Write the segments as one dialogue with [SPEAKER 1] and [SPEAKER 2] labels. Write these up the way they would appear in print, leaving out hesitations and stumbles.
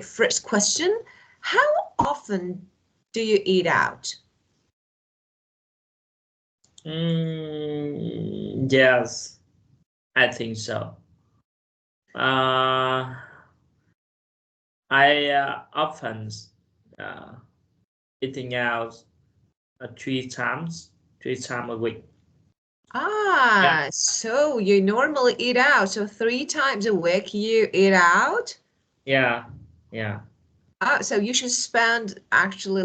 [SPEAKER 1] first question. How often do you eat out?
[SPEAKER 2] Yes, I think so. I often eating out 3 times a week.
[SPEAKER 1] Ah, so you normally eat out. So 3 times a week you eat out?
[SPEAKER 2] Yeah.
[SPEAKER 1] Ah, so you should spend actually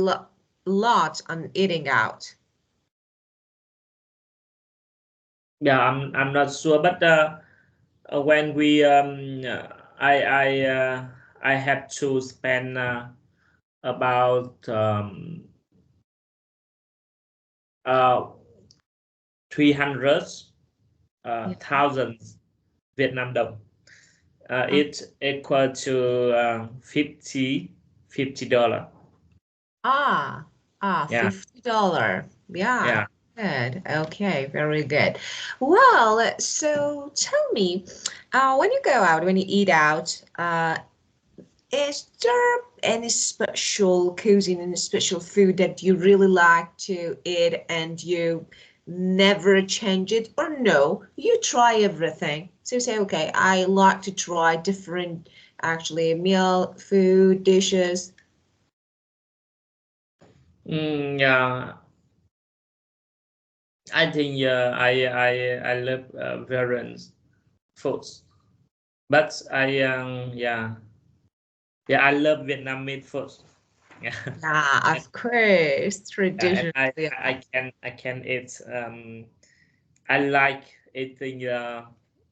[SPEAKER 1] lot on eating out.
[SPEAKER 2] Yeah, I'm not sure, but when we I have to spend about 300,000 Vietnam đồng. It's equal to $50.
[SPEAKER 1] Ah,
[SPEAKER 2] Yeah.
[SPEAKER 1] $50. Yeah, good. Okay, very good. Well, so tell me, when you go out, when you eat out, is there any special cuisine and special food that you really like to eat and you never change it? Or no, you try everything. So say, okay, I like to try different actually meal, food, dishes.
[SPEAKER 2] Yeah. I think I love various foods, but I I love Vietnamese food. Yeah.
[SPEAKER 1] Yeah, of course,
[SPEAKER 2] And
[SPEAKER 1] traditional. Yeah.
[SPEAKER 2] I can eat. I like eating.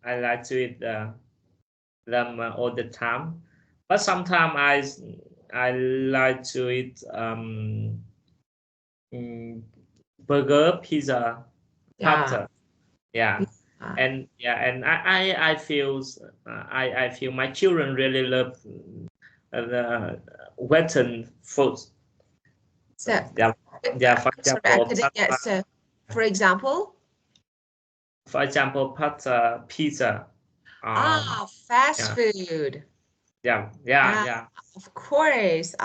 [SPEAKER 2] I like to eat them all the time, but sometimes I like to eat burger, pizza,
[SPEAKER 1] Yeah.
[SPEAKER 2] pasta. Yeah.
[SPEAKER 1] Yeah.
[SPEAKER 2] And I feel I feel my children really love the Western food.
[SPEAKER 1] So,
[SPEAKER 2] For
[SPEAKER 1] sorry, I
[SPEAKER 2] example,
[SPEAKER 1] couldn't get.
[SPEAKER 2] pasta.
[SPEAKER 1] So, for example,
[SPEAKER 2] For example, pasta, pizza.
[SPEAKER 1] fast
[SPEAKER 2] Yeah,
[SPEAKER 1] food.
[SPEAKER 2] yeah,
[SPEAKER 1] Yeah,
[SPEAKER 2] yeah.
[SPEAKER 1] of course,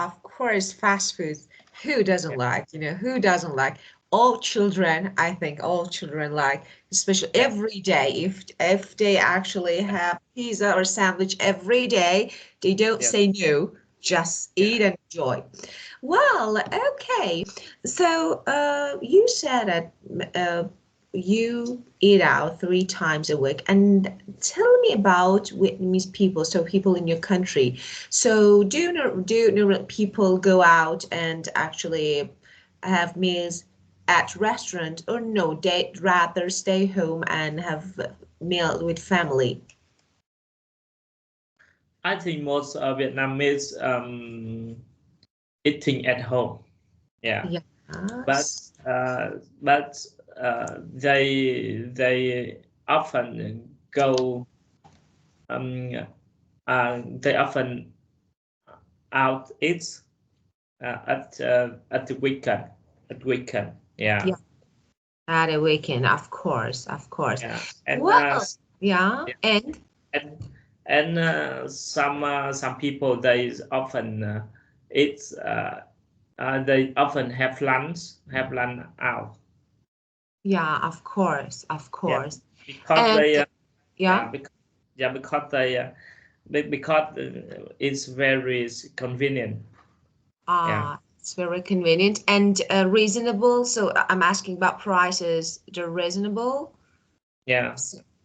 [SPEAKER 1] fast food. Who doesn't like, who doesn't like? All children, I think all children like, especially
[SPEAKER 2] Yeah.
[SPEAKER 1] every day. If they actually have pizza or sandwich every day, they don't
[SPEAKER 2] Yeah.
[SPEAKER 1] say no, just eat and enjoy. Well, okay. So you said that you eat out 3 times a week, and tell me about Vietnamese people, so people in your country. So do you know that people go out and actually have meals at restaurant, or no, they'd rather stay home and have meal with family?
[SPEAKER 2] I think most Vietnamese eating at home. Yeah, but
[SPEAKER 1] Yes.
[SPEAKER 2] uh, but they often go they often out eat at the weekend. At weekend. Yeah.
[SPEAKER 1] Yeah, at a weekend, of course, of course.
[SPEAKER 2] Yeah. And
[SPEAKER 1] Well, yeah,
[SPEAKER 2] yeah.
[SPEAKER 1] and
[SPEAKER 2] and some people they often eat they often have lunch out.
[SPEAKER 1] yeah, of course, of
[SPEAKER 2] Yeah,
[SPEAKER 1] course.
[SPEAKER 2] because
[SPEAKER 1] And
[SPEAKER 2] they
[SPEAKER 1] yeah,
[SPEAKER 2] because they because it's very convenient. Yeah.
[SPEAKER 1] it's very convenient and reasonable. So I'm asking about prices. They're reasonable.
[SPEAKER 2] Yeah.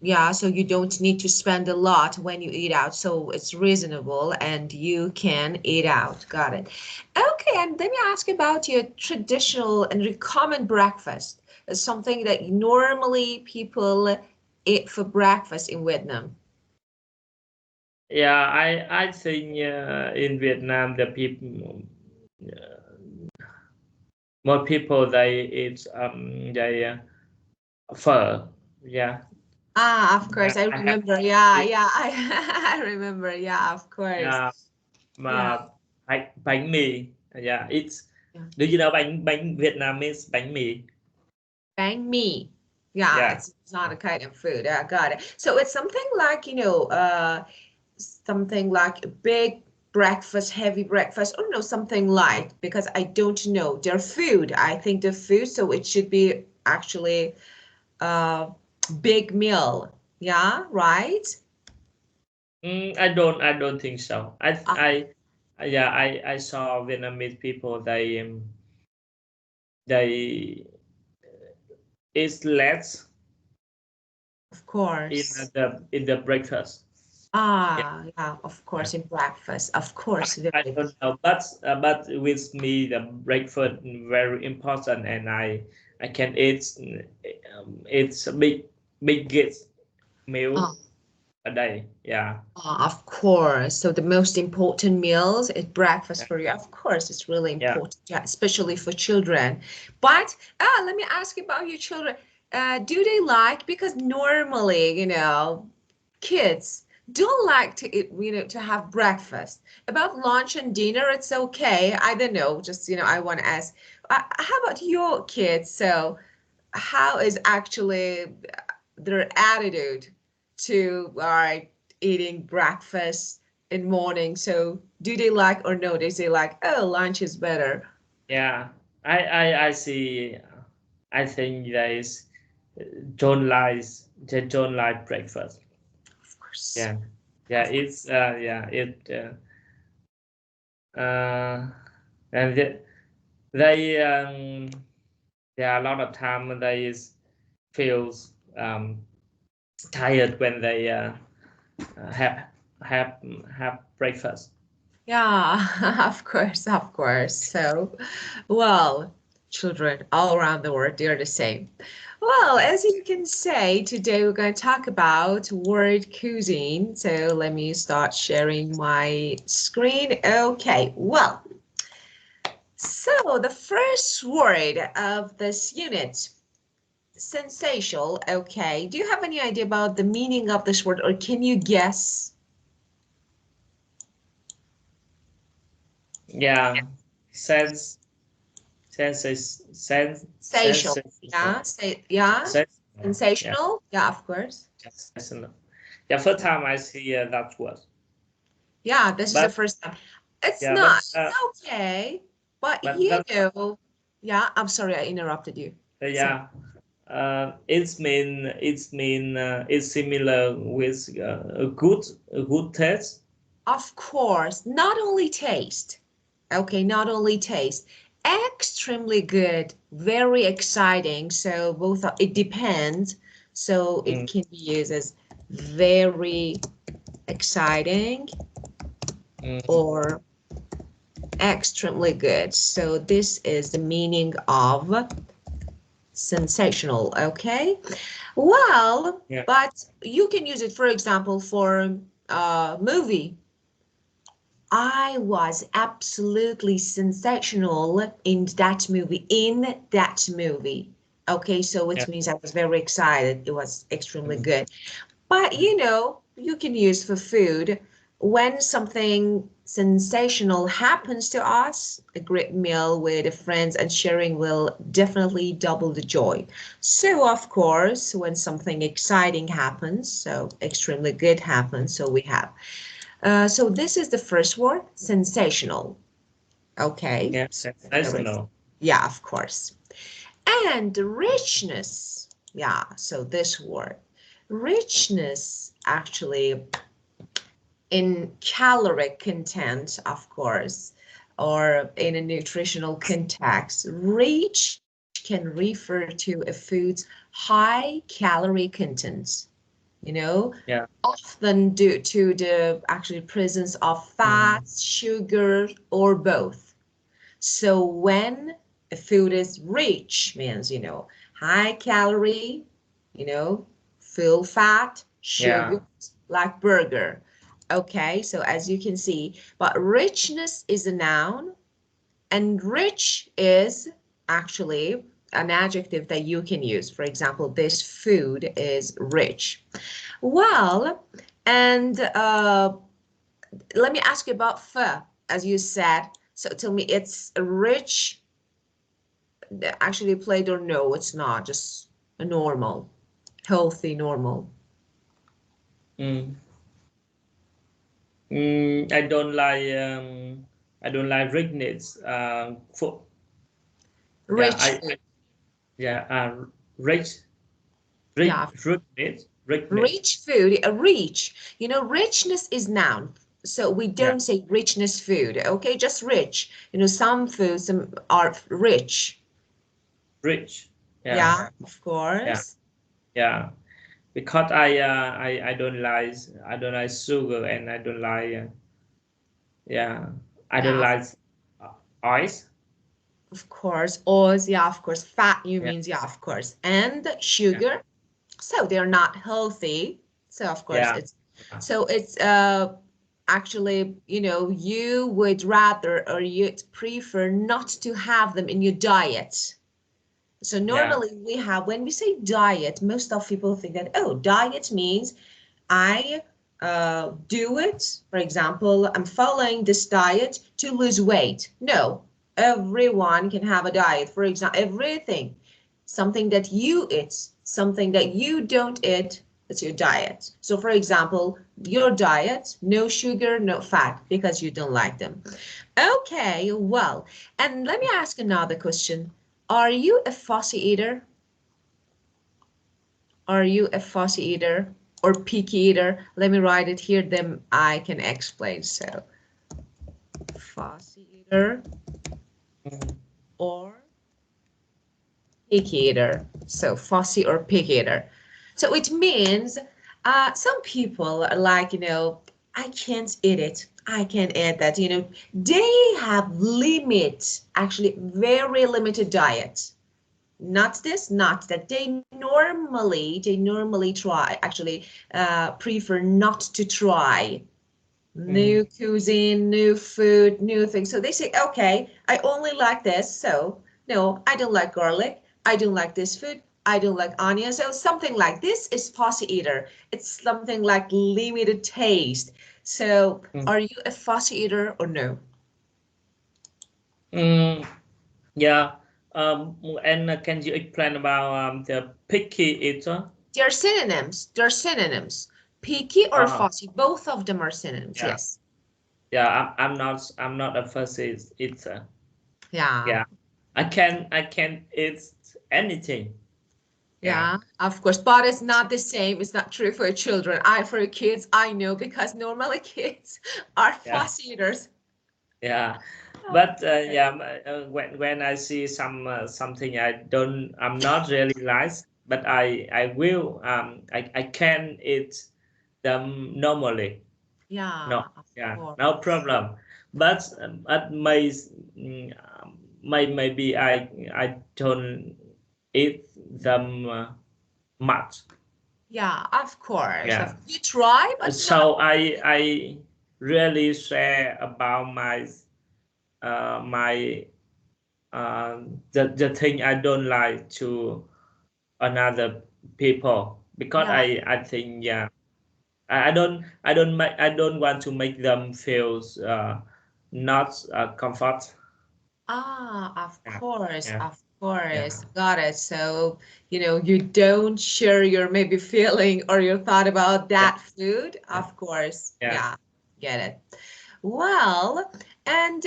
[SPEAKER 1] Yeah, so you don't need to spend a lot when you eat out. So it's reasonable and you can eat out. Got it. Okay, and let me ask about your traditional and recommend breakfast. It's something that normally people eat for breakfast in Vietnam.
[SPEAKER 2] Yeah, I think in Vietnam the people more people they eat they phở. Yeah.
[SPEAKER 1] Ah, of course, I
[SPEAKER 2] I have
[SPEAKER 1] remember. Yeah,
[SPEAKER 2] it.
[SPEAKER 1] yeah, I remember. Yeah, of course.
[SPEAKER 2] Yeah.
[SPEAKER 1] Yeah,
[SPEAKER 2] Mà bánh mì. Yeah, it's
[SPEAKER 1] yeah.
[SPEAKER 2] do you know bánh Vietnamese bánh mì?
[SPEAKER 1] Banh mi. Yeah,
[SPEAKER 2] Yeah.
[SPEAKER 1] it's not a kind of food. I got it. So it's something like, something like a big breakfast, heavy breakfast, or no, something light, because I don't know their food. I think the food, so it should be actually a big meal. Yeah, right?
[SPEAKER 2] I don't think so.
[SPEAKER 1] Uh,
[SPEAKER 2] I saw Vietnamese people. They eat less
[SPEAKER 1] of course.
[SPEAKER 2] in the breakfast. Yeah,
[SPEAKER 1] Yeah, of
[SPEAKER 2] yeah.
[SPEAKER 1] course, in breakfast, of course,
[SPEAKER 2] I
[SPEAKER 1] very.
[SPEAKER 2] don't know, but with me the breakfast very important, and I can eat it's a big get meal a day. Yeah,
[SPEAKER 1] Of course. So the most important meals is breakfast
[SPEAKER 2] yeah,
[SPEAKER 1] for you. Of course, it's really
[SPEAKER 2] yeah.
[SPEAKER 1] important, yeah, especially for children. But let me ask you about your children. Do they like, because normally, kids don't like to eat, to have breakfast. About lunch and dinner, it's okay. I don't know. Just, I want to ask, how about your kids? So how is actually their attitude to eating breakfast in morning? So do they like, or no, they say like, oh, lunch is better.
[SPEAKER 2] Yeah. I see. I think don't like they don't like breakfast.
[SPEAKER 1] Of course.
[SPEAKER 2] Yeah, yeah.
[SPEAKER 1] Of course.
[SPEAKER 2] It's yeah. And they yeah, a lot of time they feels tired when they have have have breakfast.
[SPEAKER 1] Yeah, of course, of course. So, well, children all around the world, they're the same. Well,
[SPEAKER 2] Yeah.
[SPEAKER 1] as you can say, today we're going to talk about word cuisine. So let me start sharing my screen. Okay, well, so the first word of this unit, sensational. Okay, do you have any idea about the meaning of this word, or can you guess?
[SPEAKER 2] Yeah. Sense
[SPEAKER 1] Sensational. Yeah,
[SPEAKER 2] sensational. Yeah.
[SPEAKER 1] sensational. Yeah, of course.
[SPEAKER 2] Sensational. Yeah. First time I see that word,
[SPEAKER 1] Yeah, this is the
[SPEAKER 2] but
[SPEAKER 1] first time. It's
[SPEAKER 2] yeah,
[SPEAKER 1] not. It's okay. But
[SPEAKER 2] but
[SPEAKER 1] yeah, I'm sorry I interrupted you. So,
[SPEAKER 2] yeah. It's similar with a good taste.
[SPEAKER 1] of course, not only taste. Okay, not only taste. Extremely good, very exciting. So both are, it depends. So it
[SPEAKER 2] Mm,
[SPEAKER 1] can be used as very exciting
[SPEAKER 2] mm,
[SPEAKER 1] or extremely good. So this is the meaning of sensational, okay? Well,
[SPEAKER 2] yeah,
[SPEAKER 1] but you can use it, for example, for a movie. I was absolutely sensational in that movie, Okay, so
[SPEAKER 2] yeah,
[SPEAKER 1] it means I was very excited. It was extremely
[SPEAKER 2] mm,
[SPEAKER 1] good. But
[SPEAKER 2] mm,
[SPEAKER 1] you can use for food when something sensational happens to us, a great meal with friends and sharing will definitely double the joy. So, of course, when something exciting happens, so extremely good happens, so we have. So, this is the first word, sensational. Okay.
[SPEAKER 2] yeah.
[SPEAKER 1] So, very,
[SPEAKER 2] Sensational.
[SPEAKER 1] yeah, of course. And richness. Yeah, so this word. Richness actually in caloric content, of course, or in a nutritional context, rich can refer to a food's high calorie content,
[SPEAKER 2] Yeah.
[SPEAKER 1] often due to the actually presence of
[SPEAKER 2] Mm,
[SPEAKER 1] fats, sugar, or both. So when a food is rich, means, high calorie, full fat,
[SPEAKER 2] yeah.
[SPEAKER 1] sugar, like burger. Okay, so as you can see, but richness is a noun and rich is actually an adjective that you can use. For example, this food is rich. Well, and let me ask you about pho, as you said. So tell me, it's rich, actually played, or no, it's not, just a normal, healthy, normal.
[SPEAKER 2] Mm. I don't like richness food.
[SPEAKER 1] Rich food.
[SPEAKER 2] Rich
[SPEAKER 1] Yeah,
[SPEAKER 2] richness.
[SPEAKER 1] rich food. Rich. You know, richness is noun. So we
[SPEAKER 2] Yeah,
[SPEAKER 1] don't say richness food. Okay, just rich. You know, some foods are rich.
[SPEAKER 2] rich. Yeah,
[SPEAKER 1] Yeah, of
[SPEAKER 2] yeah,
[SPEAKER 1] course.
[SPEAKER 2] yeah. Because I don't like sugar, and I don't like yeah I don't
[SPEAKER 1] Yeah,
[SPEAKER 2] like ice.
[SPEAKER 1] of course. Oils, yeah, of course. Fat, you
[SPEAKER 2] Yeah,
[SPEAKER 1] means, yeah, of course. And
[SPEAKER 2] yeah,
[SPEAKER 1] sugar. So they're not healthy. So of course
[SPEAKER 2] yeah,
[SPEAKER 1] it's actually, you know, you would rather or you'd prefer not to have them in your diet. So
[SPEAKER 2] yeah.
[SPEAKER 1] normally we have, when we say diet, most of people think that, oh, diet means I do it. For example, I'm following this diet to lose weight. No, everyone can have a diet. For example, everything, something that you eat, something that you don't eat, it's your diet. So for example, your diet, no sugar, no fat, because you don't like them. Okay, well, and let me ask another question. Are you a fussy eater? Are you a fussy eater or picky eater? Let me write it here, then I can explain. So, fussy eater
[SPEAKER 2] Mhm.
[SPEAKER 1] or picky eater. So, fussy or picky eater. So, it means some people are like, you know, I can't eat it. I can't eat that. You know, they have limit, actually, very limited diet. Not this, not that. They normally try, actually prefer not to try
[SPEAKER 2] Mhm.
[SPEAKER 1] new cuisine, new food, new things. So they say, okay, I only like this. So no, I don't like garlic. I don't like this food. I don't like onion. So something like this is fussy eater. It's something like limited taste. So
[SPEAKER 2] Mhm.
[SPEAKER 1] are you a fussy eater or no?
[SPEAKER 2] Mm, yeah. And can you explain about the picky eater?
[SPEAKER 1] They're synonyms. They're synonyms. Picky or
[SPEAKER 2] Uh,
[SPEAKER 1] fussy, both of them are synonyms.
[SPEAKER 2] yeah,
[SPEAKER 1] Yes.
[SPEAKER 2] yeah. I'm not a fussy eater.
[SPEAKER 1] Yeah.
[SPEAKER 2] Yeah, I can eat anything. Yeah,
[SPEAKER 1] Yeah, of course. But it's not the same. It's not true for children. For kids, I know because normally kids are
[SPEAKER 2] yeah,
[SPEAKER 1] fussy eaters.
[SPEAKER 2] yeah.
[SPEAKER 1] Oh,
[SPEAKER 2] But yeah, when I see something I'm not really nice, but I will I can eat them normally. No,
[SPEAKER 1] yeah, of
[SPEAKER 2] yeah, no
[SPEAKER 1] course.
[SPEAKER 2] problem. But maybe I don't eat them much.
[SPEAKER 1] Yeah, of course.
[SPEAKER 2] Yeah.
[SPEAKER 1] You try, but not.
[SPEAKER 2] So I really share about my the thing I don't like to another people, because
[SPEAKER 1] Yeah.
[SPEAKER 2] I think, yeah, I don't want to make them feel not comfort.
[SPEAKER 1] Of
[SPEAKER 2] Yeah,
[SPEAKER 1] course,
[SPEAKER 2] yeah,
[SPEAKER 1] of
[SPEAKER 2] yeah,
[SPEAKER 1] course. Got it. So, you know, you don't share your maybe feeling or your thought about
[SPEAKER 2] yeah,
[SPEAKER 1] that food.
[SPEAKER 2] yeah,
[SPEAKER 1] Of course.
[SPEAKER 2] yeah.
[SPEAKER 1] Yeah, get it. Well, and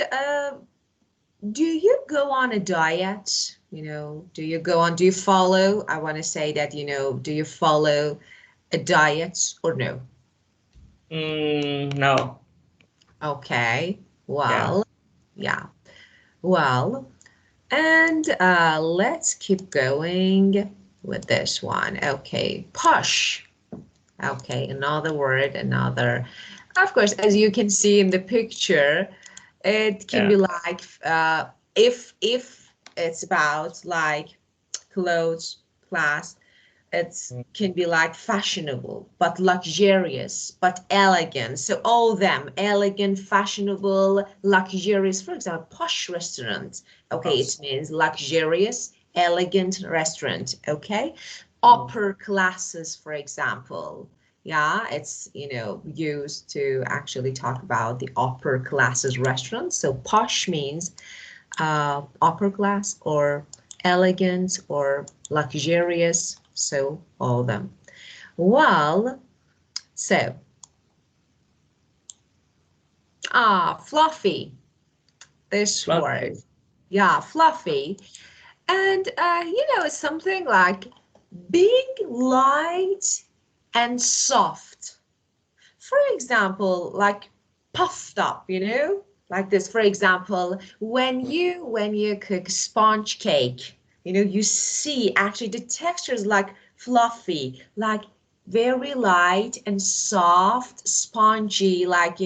[SPEAKER 1] do you go on a diet? You know, do you follow? I want to say that, you know, do you follow a diet or no?
[SPEAKER 2] No.
[SPEAKER 1] Okay.
[SPEAKER 2] Yeah.
[SPEAKER 1] Well, yeah. Well, and let's keep going with this one. Okay. Push. Okay. Another word, another. Of course, as you can see in the picture, it can
[SPEAKER 2] Yeah.
[SPEAKER 1] be like if it's about like clothes, class, it
[SPEAKER 2] Mm.
[SPEAKER 1] can be like fashionable, but luxurious, but elegant. So all them elegant, fashionable, luxurious. For example, posh restaurant. Okay, it
[SPEAKER 2] Us.
[SPEAKER 1] means luxurious, elegant restaurant. Okay,
[SPEAKER 2] Mm.
[SPEAKER 1] upper classes, for example. Yeah, it's, you know, used to actually talk about the upper classes restaurants. So posh means upper class or elegant or luxurious. So all of them. Well, so Fluffy. This
[SPEAKER 2] Fluffy.
[SPEAKER 1] word. Yeah, fluffy. And it's something like big, light, and soft. For example, like puffed up, like this. For example, when you cook sponge cake, you see actually the texture is like fluffy, like very light and soft, spongy, like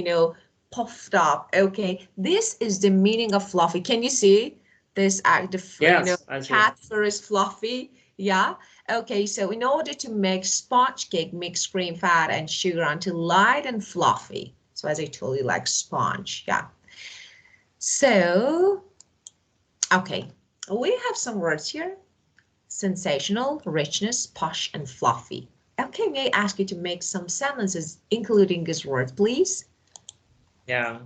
[SPEAKER 1] puffed up. Okay, this is the meaning of fluffy. Can you see this?
[SPEAKER 2] Yes, I see.
[SPEAKER 1] Cat fur is fluffy. Yeah. Okay, so in order to make sponge cake, mix cream, fat, and sugar until light and fluffy. So as I told you, like sponge, yeah. So, okay, we have some words here. Sensational, richness, posh, and fluffy. Okay, may I ask you to make some sentences including these words, please?
[SPEAKER 2] Yeah.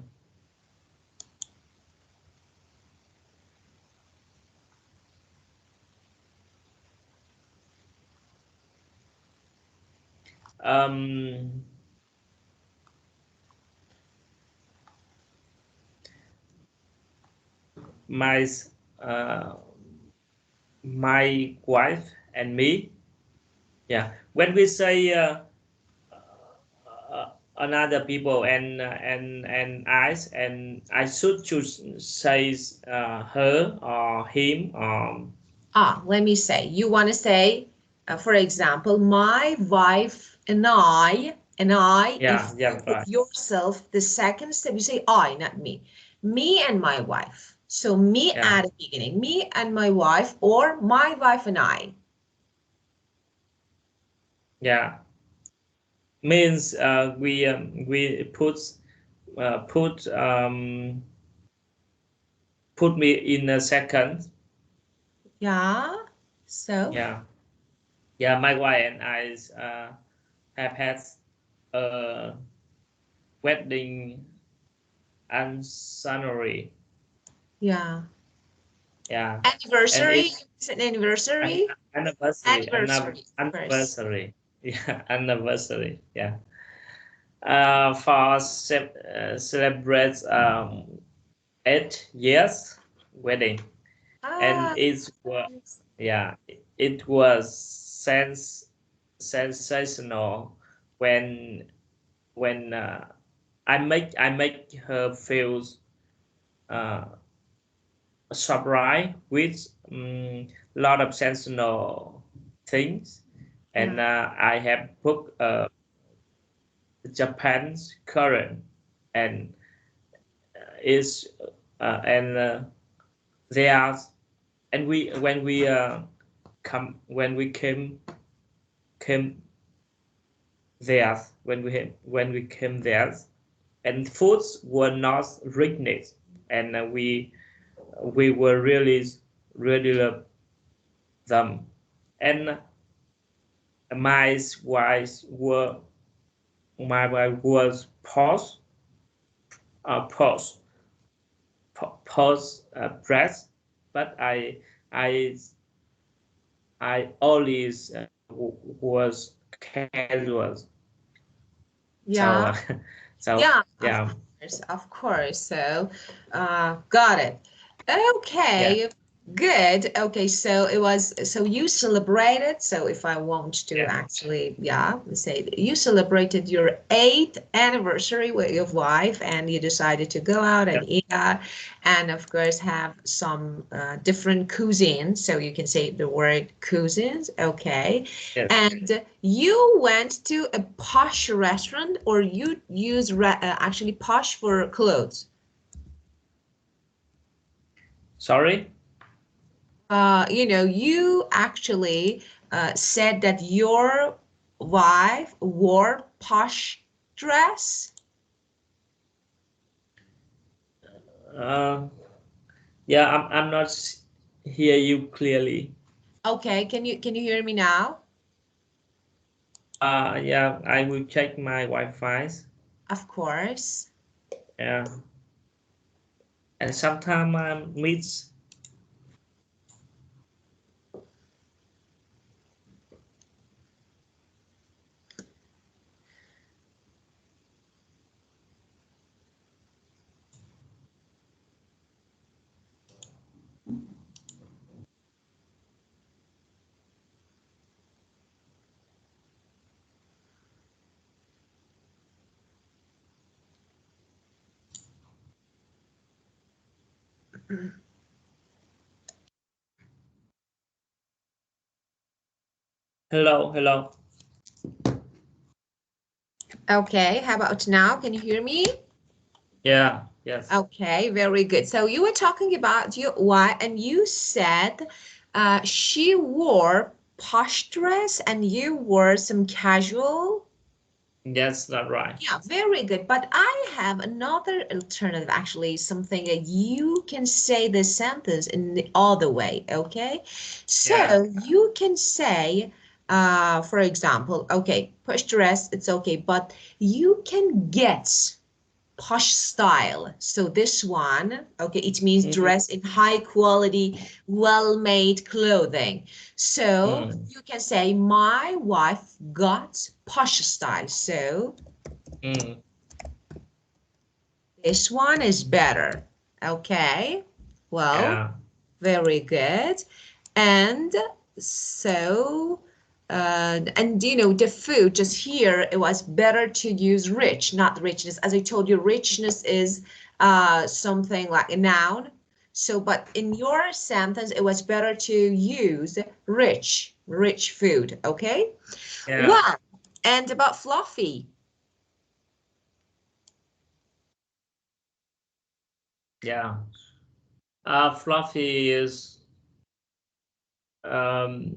[SPEAKER 2] My uh, my wife and me. Yeah. When we say another people and I should choose say her or him or
[SPEAKER 1] Let me say, you want to say, for example, my wife and I,
[SPEAKER 2] yeah,
[SPEAKER 1] if
[SPEAKER 2] yeah,
[SPEAKER 1] you put
[SPEAKER 2] right.
[SPEAKER 1] yourself the second step, you say I, not me and my wife. So me
[SPEAKER 2] Yeah,
[SPEAKER 1] at the beginning, me and my wife, or my wife and I.
[SPEAKER 2] yeah, means we put put me in a second.
[SPEAKER 1] Yeah. So,
[SPEAKER 2] Yeah, yeah, my wife and I have had a wedding anniversary.
[SPEAKER 1] yeah.
[SPEAKER 2] Yeah, and
[SPEAKER 1] Anniversary.
[SPEAKER 2] it's
[SPEAKER 1] Is it an anniversary?
[SPEAKER 2] anniversary,
[SPEAKER 1] Anniversary, of course.
[SPEAKER 2] anniversary. Yeah, anniversary. Yeah. For celebrate 8 years wedding, and
[SPEAKER 1] Ah,
[SPEAKER 2] yeah, it was sensational when I make her feel uh, surprised with a lot of sensational things, and
[SPEAKER 1] yeah,
[SPEAKER 2] I have booked Japan's current and is and they are and we when we came there when we came there and foods were not rich and we were really love them and my wife were my wife was pause pause breath but I I always was casual. So,
[SPEAKER 1] yeah.
[SPEAKER 2] so
[SPEAKER 1] Yeah,
[SPEAKER 2] yeah,
[SPEAKER 1] of course. So, got it.
[SPEAKER 2] yeah,
[SPEAKER 1] Okay, good. Okay, so so you celebrated. So if I want to
[SPEAKER 2] yeah,
[SPEAKER 1] actually, yeah, say that you celebrated your 8th anniversary with your wife and you decided to go out
[SPEAKER 2] yeah,
[SPEAKER 1] and eat out and of course have some different cuisines. So you can say the word cuisines. Okay.
[SPEAKER 2] yes.
[SPEAKER 1] And you went to a posh restaurant or you use actually posh for clothes?
[SPEAKER 2] Sorry.
[SPEAKER 1] You actually said that your wife wore posh dress.
[SPEAKER 2] Uh, yeah, I'm not hear you clearly.
[SPEAKER 1] Okay, can you hear me now?
[SPEAKER 2] Yeah, I will check my Wi-Fi.
[SPEAKER 1] Of course.
[SPEAKER 2] Yeah, and sometimes I miss. Hello, hello.
[SPEAKER 1] Okay, how about now? Can you hear me?
[SPEAKER 2] Yeah, yes.
[SPEAKER 1] Okay, very good. So you were talking about your wife, and you said she wore posh dress and you wore some casual.
[SPEAKER 2] Yes, that's right.
[SPEAKER 1] Yeah, very good. But I have another alternative, actually, something that you can say the sentence in the other way, okay? So
[SPEAKER 2] Yeah.
[SPEAKER 1] you can say, for example, okay, push dress, it's okay, but you can get posh style. So this one, okay, it means dress in high quality, well-made clothing. So you can say, my wife got posh style. So this one is better. Okay, well,
[SPEAKER 2] Yeah.
[SPEAKER 1] very good. And so, and you know, the food just here, it was better to use rich, not richness. As I told you, richness is something like a noun. So, but in your sentence, it was better to use rich food. Okay.
[SPEAKER 2] Yeah.
[SPEAKER 1] Well, and about fluffy.
[SPEAKER 2] Yeah. Fluffy is um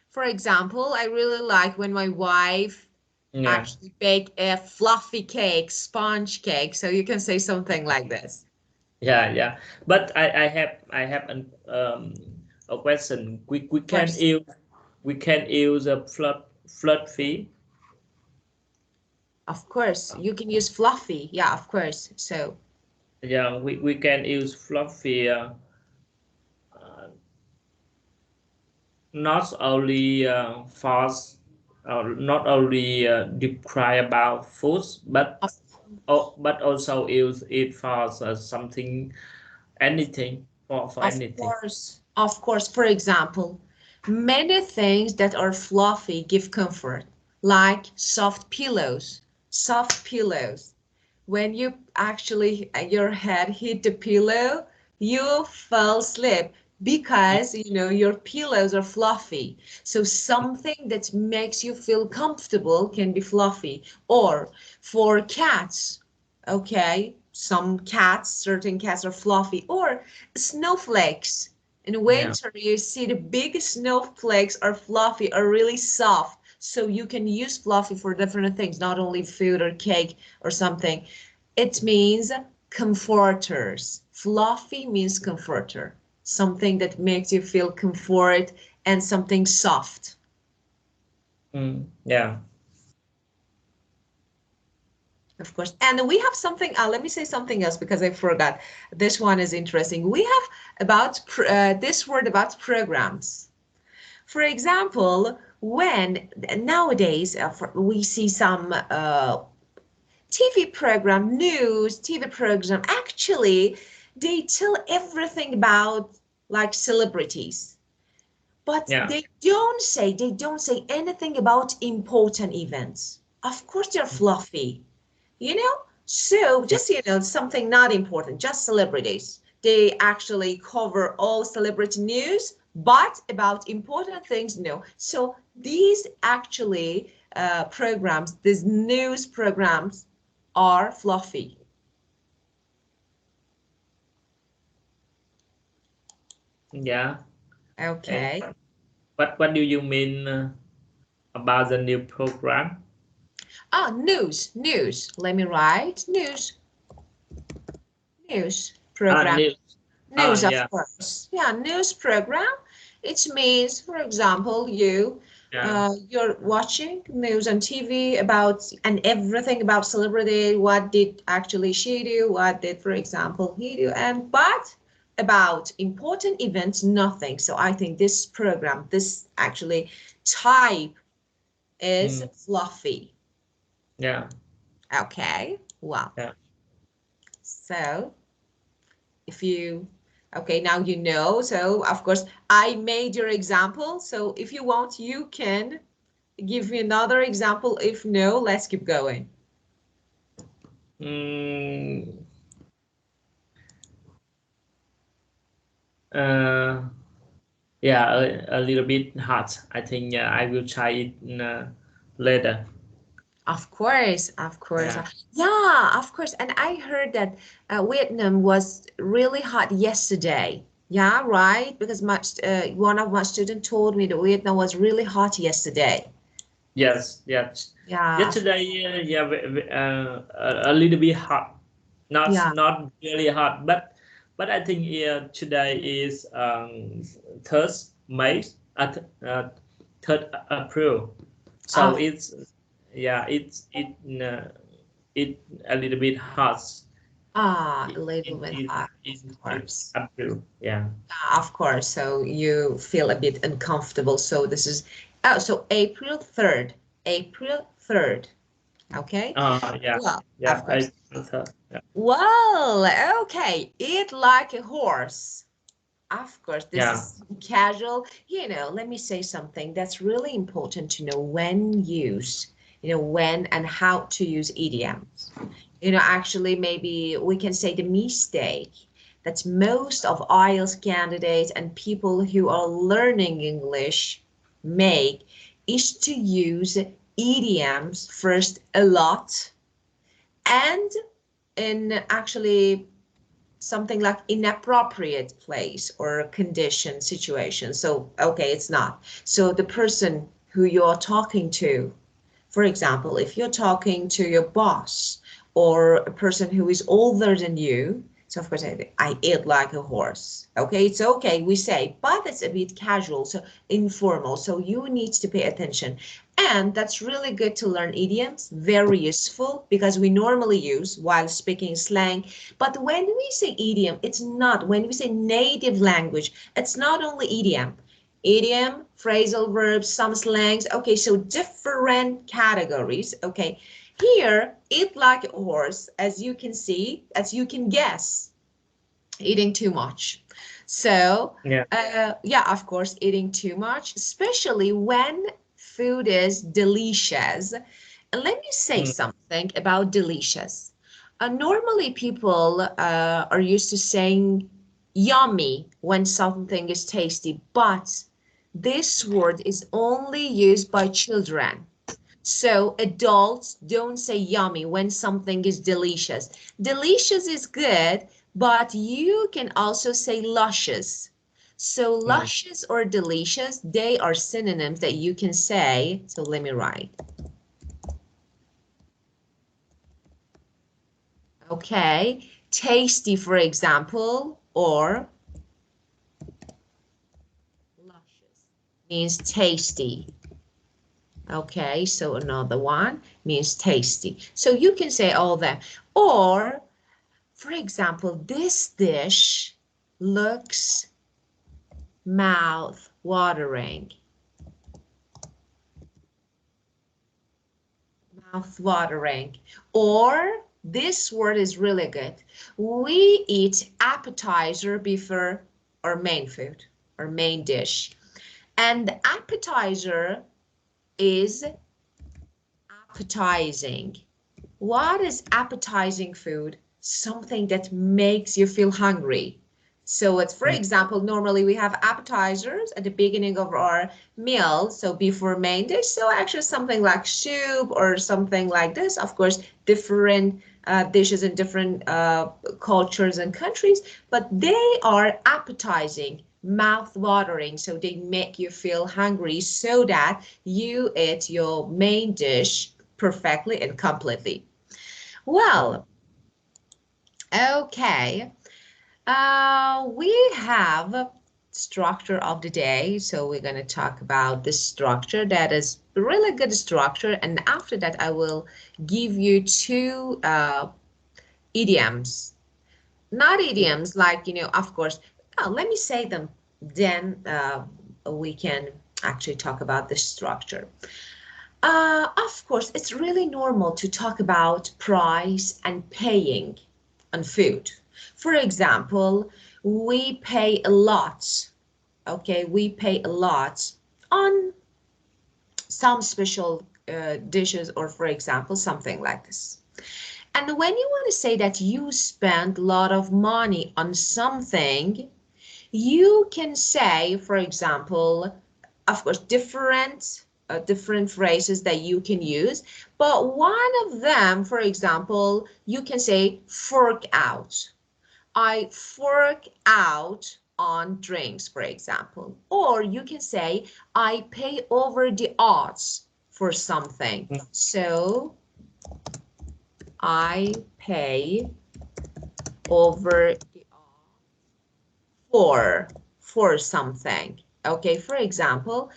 [SPEAKER 1] For example, I really like when my wife
[SPEAKER 2] yeah.
[SPEAKER 1] actually bake a fluffy cake, sponge cake. So you can say something like this.
[SPEAKER 2] Yeah, yeah. But I have a question. We
[SPEAKER 1] Of
[SPEAKER 2] can
[SPEAKER 1] course.
[SPEAKER 2] use a fluffy.
[SPEAKER 1] Of course. You can use fluffy. Yeah, of course. So,
[SPEAKER 2] Yeah, we can use fluffy. Uh, Not only fast, not only describe about foods,
[SPEAKER 1] of,
[SPEAKER 2] but also use it for something, anything for
[SPEAKER 1] of
[SPEAKER 2] anything.
[SPEAKER 1] course. Of course. For example, many things that are fluffy give comfort, like soft pillows. Soft pillows. When you actually your head hit the pillow, you fell asleep because you know your pillows are fluffy. So something that makes you feel comfortable can be fluffy. Or for cats, okay, some cats, certain cats are fluffy. Or snowflakes. In
[SPEAKER 2] Yeah,
[SPEAKER 1] winter, you see the big snowflakes are fluffy, are really soft. So you can use fluffy for different things, not only food or cake or something. It means comforters. Fluffy means comforter, something that makes you feel comfort and something soft.
[SPEAKER 2] yeah,
[SPEAKER 1] Of course. And we have something, let me say something else because I forgot. This one is interesting. We have about this word about programs. For example, when nowadays we see some TV program, news, TV program, actually, they tell everything about like celebrities, but
[SPEAKER 2] yeah,
[SPEAKER 1] they don't say anything about important events. Of course, they're fluffy, you know? So
[SPEAKER 2] yeah,
[SPEAKER 1] just, you know, something not important, just celebrities. They actually cover all celebrity news, but about important things, no. So these actually programs, these news programs are fluffy.
[SPEAKER 2] yeah. And
[SPEAKER 1] Okay.
[SPEAKER 2] what do you mean about the new program?
[SPEAKER 1] Ah, news. Let me write news program.
[SPEAKER 2] News.
[SPEAKER 1] News, of
[SPEAKER 2] Yeah,
[SPEAKER 1] course. Yeah, news program. It means, for example, you you're watching news on TV about and everything about celebrity, what did actually she do, what did, for example, he do, and but about important events, nothing. So I think this program, this actually type is fluffy.
[SPEAKER 2] Yeah.
[SPEAKER 1] Okay, well,
[SPEAKER 2] Yeah.
[SPEAKER 1] so if you, okay, now you know. So of course I made your example. So if you want, you can give me another example. If no, let's keep going.
[SPEAKER 2] Mm, uh, yeah, a little bit hot. I think I will try it later.
[SPEAKER 1] Of course, of course.
[SPEAKER 2] Yeah.
[SPEAKER 1] Yeah, of course. And I heard that Vietnam was really hot yesterday. Yeah, right? Because one of my students told me that Vietnam was really hot yesterday.
[SPEAKER 2] Yes. Yes.
[SPEAKER 1] Yeah,
[SPEAKER 2] Yesterday, yeah, a little bit hot.
[SPEAKER 1] yeah.
[SPEAKER 2] Not really hot, but I think today is 3rd May, third April. So
[SPEAKER 1] Of,
[SPEAKER 2] it's yeah, it a little bit hot
[SPEAKER 1] a little bit hot, of
[SPEAKER 2] in
[SPEAKER 1] course.
[SPEAKER 2] April. Yeah.
[SPEAKER 1] Of course. So you feel a bit uncomfortable. So this is, oh, so April 3rd. April 3rd. Okay.
[SPEAKER 2] Yeah,
[SPEAKER 1] Well,
[SPEAKER 2] yeah.
[SPEAKER 1] of course.
[SPEAKER 2] Yeah,
[SPEAKER 1] Well, okay. Eat like a horse. Of course, this
[SPEAKER 2] yeah.
[SPEAKER 1] is casual. Let me say something that's really important to know when and how to use idioms. Actually, maybe we can say the mistake that most of IELTS candidates and people who are learning English make is to use idioms first a lot and in actually something like inappropriate place or condition situation. So, okay, it's not. So the person who you're talking to, for example, if you're talking to your boss or a person who is older than you, so of course I eat like a horse. Okay, it's okay, we say, but it's a bit casual, so informal. So you need to pay attention. And that's really good to learn idioms, very useful because we normally use while speaking slang. But when we say idiom, it's not, when we say native language, it's not only idiom, phrasal verbs, some slangs. Okay, so different categories. Okay, here, eat like a horse, as you can see, as you can guess, eating too much. So,
[SPEAKER 2] Yeah.
[SPEAKER 1] yeah, of course, eating too much, especially when food is delicious. And let me say
[SPEAKER 2] Mm,
[SPEAKER 1] something about delicious. Normally, people are used to saying yummy when something is tasty, but this word is only used by children. So adults don't say yummy when something is delicious. Delicious is good, but you can also say luscious. So
[SPEAKER 2] mm.
[SPEAKER 1] luscious or delicious, they are synonyms that you can say. So let me write. Okay. Tasty, for example, or luscious means tasty. Okay, so another one means tasty. So you can say all that. Or, for example, this dish looks mouth-watering. Mouth-watering. Or, this word is really good. We eat appetizer before our main food, our main dish. And the appetizer is appetizing. What is appetizing food? Something that makes you feel hungry. So it's, for
[SPEAKER 2] Mm.
[SPEAKER 1] example, normally we have appetizers at the beginning of our meal, so before main dish. So actually something like soup or something like this. Of course, different dishes in different cultures and countries, but they are appetizing, mouth-watering, so they make you feel hungry so that you eat your main dish perfectly and completely. Well, okay. We have structure of the day. So we're going to talk about this structure that is a really good structure. And after that, I will give you two idioms. Not idioms like, of course, let me say them. Then we can actually talk about the structure. Of course, it's really normal to talk about price and paying on food. For example, we pay a lot, okay? We pay a lot on some special dishes, or for example, something like this. And when you want to say that you spend a lot of money on something, you can say, for example, of course, different phrases that you can use, but one of them, for example, you can say fork out. I fork out on drinks, for example. Or you can say, I pay over the odds for something. So I pay over the odds for something. Okay, for example,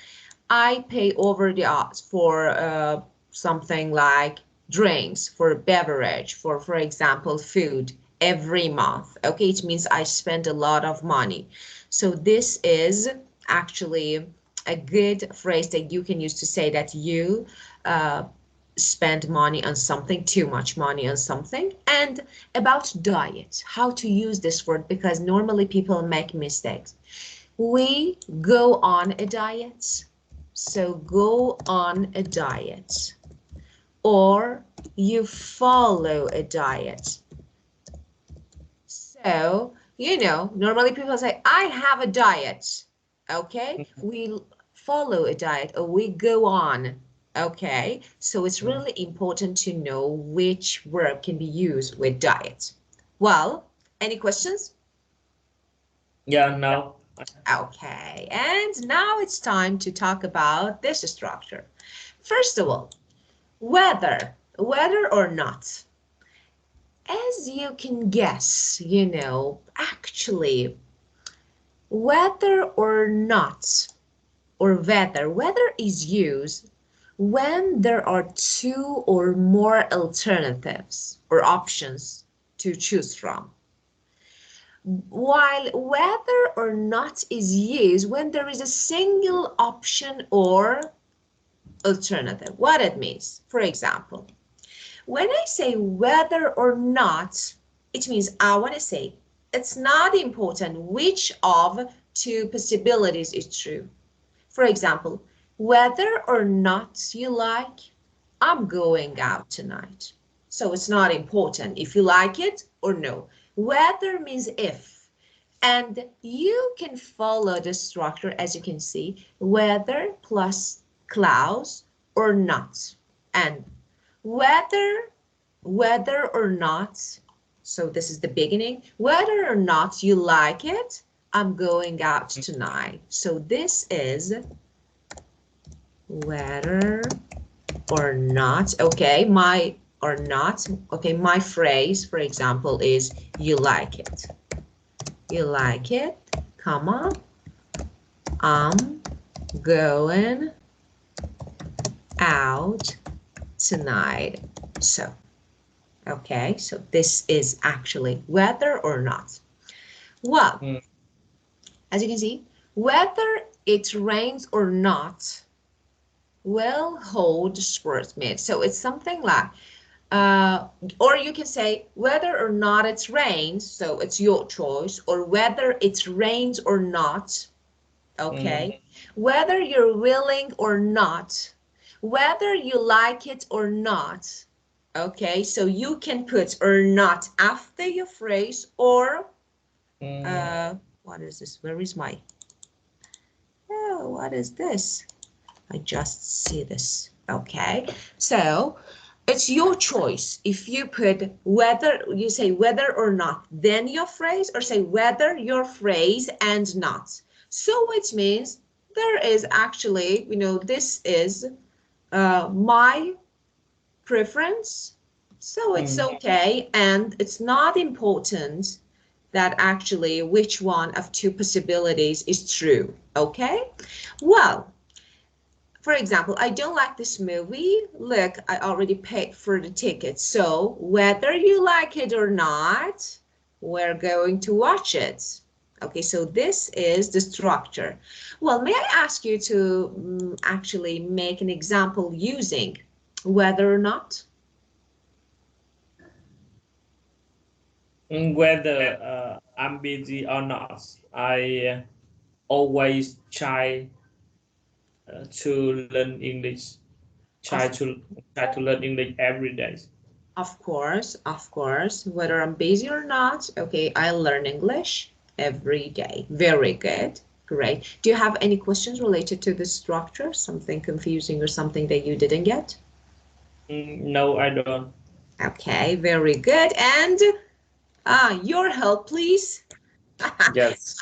[SPEAKER 1] I pay over the odds for something like drinks, for beverage, for example, food every month. Okay, it means I spend a lot of money. So this is actually a good phrase that you can use to say that you spend money on something, too much money on something. And about diet, how to use this word, because normally people make mistakes. We go on a diet. So go on a diet, or you follow a diet. So, normally people say, I have a diet. Okay, we follow a diet, or we go on. Okay, so it's really important to know which verb can be used with diet. Well, any questions?
[SPEAKER 2] Yeah, no.
[SPEAKER 1] Okay, and now it's time to talk about this structure. First of all, whether or not. As you can guess, actually, whether or not, or whether is used when there are two or more alternatives or options to choose from. While whether or not is used when there is a single option or alternative. What it means, for example, when I say whether or not, it means I want to say it's not important which of two possibilities is true. For example, whether or not you like, I'm going out tonight. So it's not important if you like it or no. Whether means if. And you can follow the structure, as you can see, whether plus clause or not. And whether or not, so this is the beginning, whether or not you like it, I'm going out tonight. So this is whether or not. Okay, my or not. Okay, my phrase, for example, is you like it. You like it, comma, I'm going out tonight. So, okay, so this is actually whether or not. Well, as you can see, whether it rains or not will hold sports mid. So it's something like, or you can say whether or not it rains, so it's your choice, or whether it rains or not, okay? Whether you're willing or not, whether you like it or not, okay? So you can put or not after your phrase, or, what is this? Where is my, oh, what is this? I just see this. Okay, so it's your choice. If you put whether, you say whether or not, then your phrase, or say whether your phrase and not. So it means there is actually, this is my preference. So it's okay, and it's not important that actually which one of two possibilities is true. Okay, well, for example, I don't like this movie. Look, I already paid for the ticket. So whether you like it or not, we're going to watch it. Okay, so this is the structure. Well, may I ask you to actually make an example using whether or not?
[SPEAKER 2] Whether I'm busy or not, I always try to learn English. Try
[SPEAKER 1] Of,
[SPEAKER 2] to learn English every day.
[SPEAKER 1] of course, whether I'm busy or not. Okay, I learn English every day. Very good. Great. Do you have any questions related to the structure? Something confusing or something that you didn't get?
[SPEAKER 2] No, I don't.
[SPEAKER 1] Okay, very good. And your help, please.
[SPEAKER 2] Yes.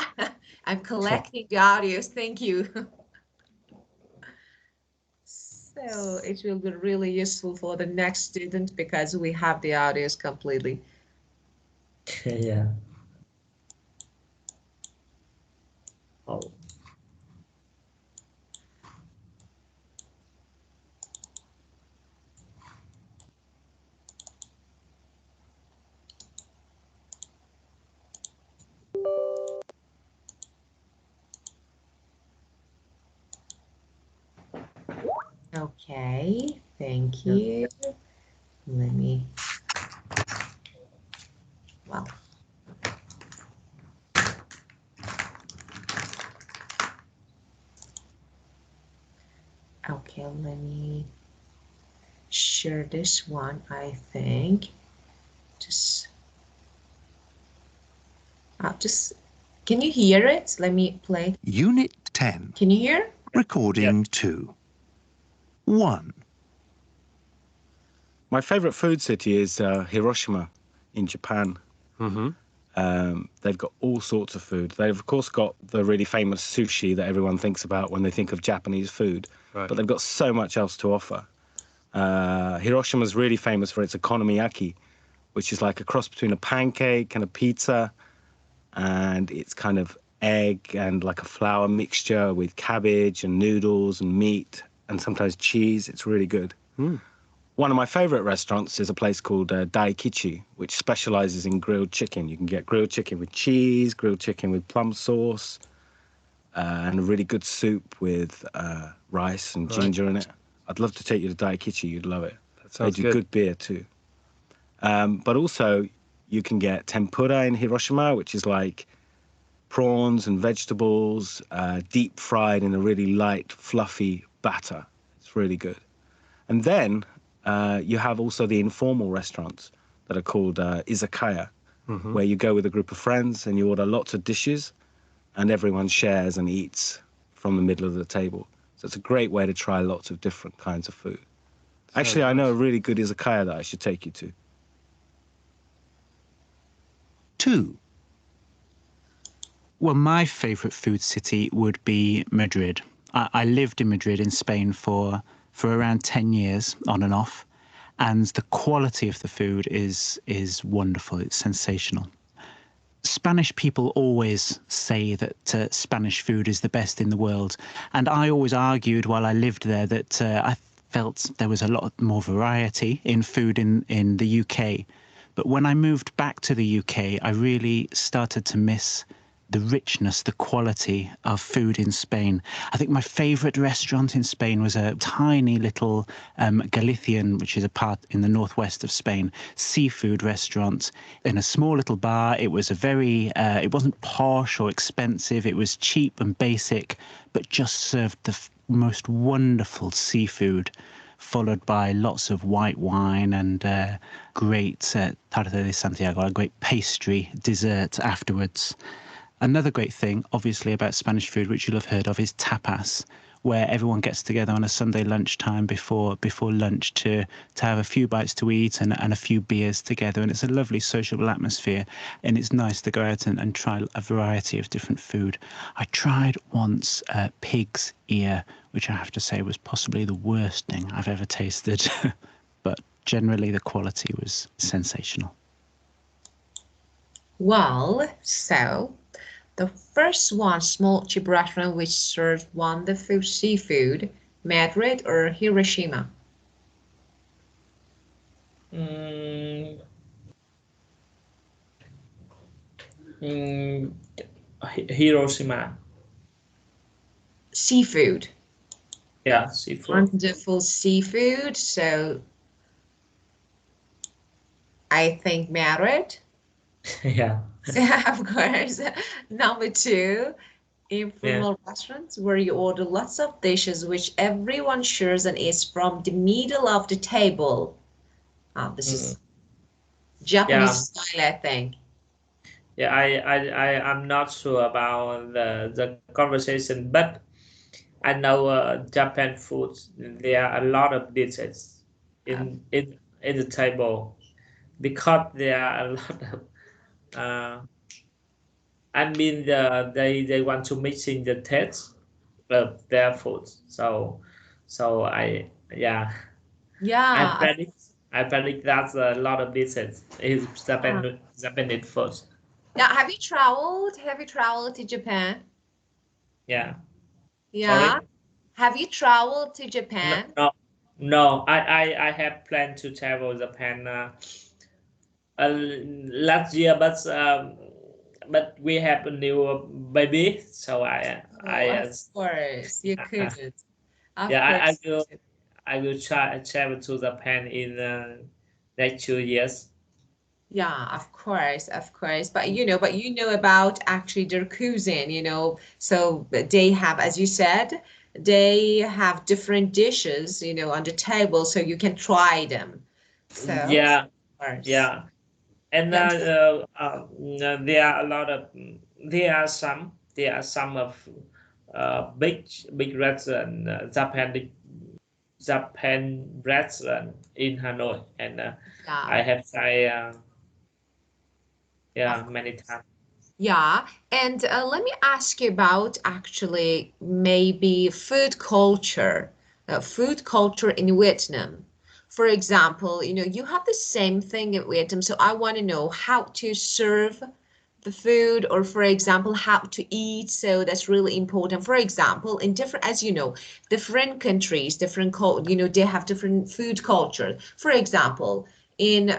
[SPEAKER 1] I'm collecting the audios. Thank you. So it will be really useful for the next student because we have the audios completely.
[SPEAKER 2] Yeah. Oh.
[SPEAKER 1] Okay, thank you. Let me, well, okay, let me share this one, I think. Just, can you hear it? Let me play.
[SPEAKER 3] Unit 10.
[SPEAKER 1] Can you hear?
[SPEAKER 3] Recording 2. 1.
[SPEAKER 4] My favourite food city is Hiroshima in Japan. They've got all sorts of food. They've, of course, got the really famous sushi that everyone thinks about when they think of Japanese food. Right. But they've got so much else to offer. Hiroshima's really famous for its okonomiyaki, which is like a cross between a pancake and a pizza. And it's kind of egg and like a flour mixture with cabbage and noodles and meat and sometimes cheese. It's really good. One of my favourite restaurants is a place called Daikichi, which specialises in grilled chicken. You can get grilled chicken with cheese, grilled chicken with plum sauce, and a really good soup with rice and ginger in it. I'd love to take you to Daikichi. You'd love it. They do good beer too. But also, you can get tempura in Hiroshima, which is like prawns and vegetables, deep fried in a really light, fluffy batter. It's really good. And then you have also the informal restaurants that are called izakaya, where you go with a group of friends and you order lots of dishes and everyone shares and eats from the middle of the table. So it's a great way to try lots of different kinds of food. Actually, I know a really good izakaya that I should take you to.
[SPEAKER 3] 2.
[SPEAKER 5] Well, my favourite food city would be Madrid. I lived in Madrid in Spain for around 10 years, on and off, and the quality of the food is wonderful. It's sensational. Spanish people always say that Spanish food is the best in the world, and I always argued while I lived there that I felt there was a lot more variety in food in the UK. But when I moved back to the UK, I really started to miss the richness, the quality of food in Spain. I think my favourite restaurant in Spain was a tiny little Galician, which is a part in the northwest of Spain, seafood restaurant in a small little bar. It was a very, it wasn't posh or expensive. It was cheap and basic, but just served the most wonderful seafood, followed by lots of white wine and great tarta de Santiago, a great pastry dessert afterwards. Another great thing, obviously, about Spanish food, which you'll have heard of, is tapas, where everyone gets together on a Sunday lunchtime before lunch to have a few bites to eat and a few beers together. And it's a lovely sociable atmosphere. And it's nice to go out and try a variety of different food. I tried once pig's ear, which I have to say was possibly the worst thing I've ever tasted. But generally, the quality was sensational.
[SPEAKER 1] Well, so the first one, small cheap restaurant which served wonderful seafood, Madrid or Hiroshima?
[SPEAKER 2] Mm, mm, Hiroshima.
[SPEAKER 1] Seafood.
[SPEAKER 2] Yeah, seafood.
[SPEAKER 1] Wonderful seafood. So I think Madrid.
[SPEAKER 2] Yeah.
[SPEAKER 1] So of course, number two,
[SPEAKER 2] Yeah.
[SPEAKER 1] informal restaurants where you order lots of dishes which everyone shares and eats from the middle of the table. This
[SPEAKER 2] Mm.
[SPEAKER 1] is Japanese
[SPEAKER 2] Yeah.
[SPEAKER 1] style, I think.
[SPEAKER 2] Yeah. I'm not sure about the conversation, but I know Japan food. There are a lot of dishes
[SPEAKER 1] Uh,
[SPEAKER 2] in the table because there are a lot of. Uh, I mean, they want to mixing the taste of their food. So I yeah I
[SPEAKER 1] yeah,
[SPEAKER 2] predict I predict that's a lot of dishes is
[SPEAKER 1] uh,
[SPEAKER 2] Japanese food.
[SPEAKER 1] yeah. Have you traveled? Have you traveled to Japan?
[SPEAKER 2] Yeah.
[SPEAKER 1] Yeah.
[SPEAKER 2] Sorry.
[SPEAKER 1] Have you traveled to
[SPEAKER 2] No,
[SPEAKER 1] Japan?
[SPEAKER 2] no, no. I have planned to travel Japan last year, but we have a new baby, so
[SPEAKER 1] Oh, of course, you could. Of
[SPEAKER 2] yeah
[SPEAKER 1] course.
[SPEAKER 2] I will try travel to Japan in next 2 years.
[SPEAKER 1] Yeah, of course, of course. But you know about actually their cuisine, So they have, as you said, they have different dishes, on the table, so you can try them. So, of
[SPEAKER 2] Yeah,
[SPEAKER 1] course.
[SPEAKER 2] yeah, and
[SPEAKER 1] Yeah.
[SPEAKER 2] there are a lot of there are some of big restaurant Japan restaurant in Hanoi, and
[SPEAKER 1] Yeah,
[SPEAKER 2] I have tried
[SPEAKER 1] of
[SPEAKER 2] yeah many
[SPEAKER 1] course.
[SPEAKER 2] times.
[SPEAKER 1] Yeah, and let me ask you about actually maybe food culture in Vietnam. For example, you have the same thing in Vietnam, so I want to know how to serve the food, or for example, how to eat. So that's really important. For example, in different, as you know, different countries, they have different food culture. For example, in